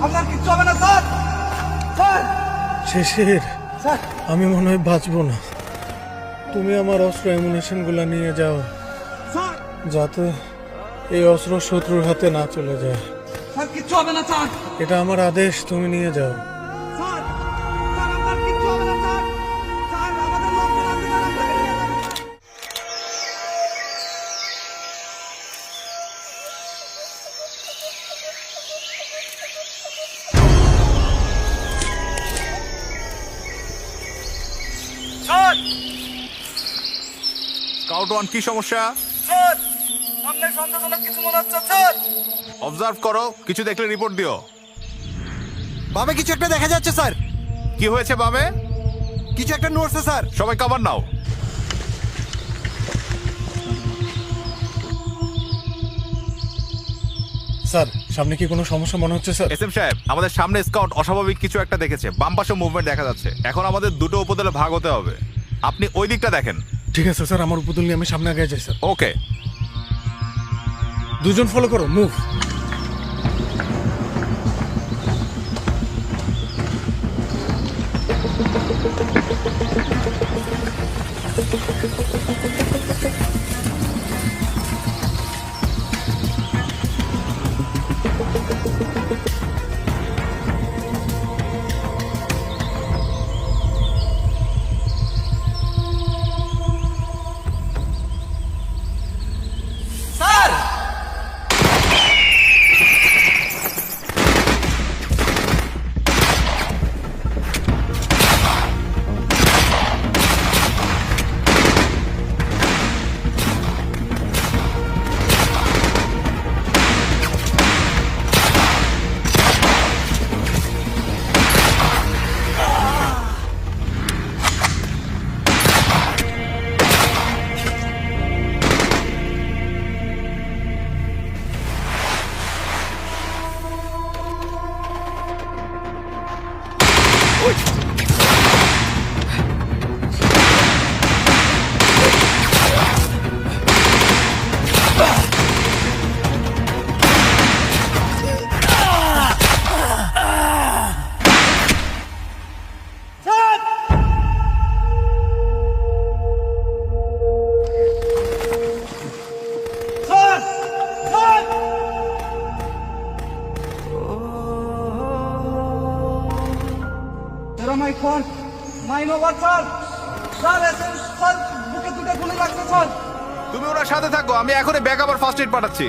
আপনার কিচ্ছু হবে না স্যার। স্যার শেষের স্যার আমি মনে হয় বাঁচবো না। তুমি আমার অস্ত্র অ্যামুনেশন গুলা নিয়ে যাও, স্যার যাতে এই অস্ত্র শত্রুর হাতে না চলে যায়। স্যার কিচ্ছু হবে না স্যার। এটা আমার আদেশ, তুমি নিয়ে যাও। স্যার স্যার আপনার কিচ্ছু হবে না স্যার। স্যার আমাদের লোকজন আছে, স্যার আপনাকে নিয়ে যাবে। স্যার স্কাউট ওয়ান, কি সমস্যা? স্যার সামনে সন্দেহজনক কিছু মনে হচ্ছে স্যার। অবজার্ভ করো, কিছু দেখলে রিপোর্ট দিও। বামে কিছু একটা দেখা যাচ্ছে স্যার। কি হয়েছে বামে? কিছু একটা নড়ছে স্যার। সবাই কভার নাও। স্যার সামনে কি কোনো সমস্যা মনে হচ্ছে স্যার? এসএম সাহেব, আমাদের সামনে স্কাউট অস্বাভাবিক কিছু একটা দেখেছে। বাম পাশে মুভমেন্ট দেখা যাচ্ছে। এখন আমাদের দুটো উপদলে ভাগ হতে হবে। আপনি ওই দিকটা দেখেন। ঠিক আছে স্যার, আমার উপদল নিয়ে আমি সামনে আগে যাই স্যার। ওকে। দুজন ফলো করো, মুভ। স্যার স্যার স্যার এরা my phone mine over sir. Sir এসে স্যার বুকে দুটো গুলি লাগছে স্যার। তুমি ওনার সাথে থাকো, আমি এখনই ব্যাকআপ আর ফার্স্ট এড পাঠাচ্ছি।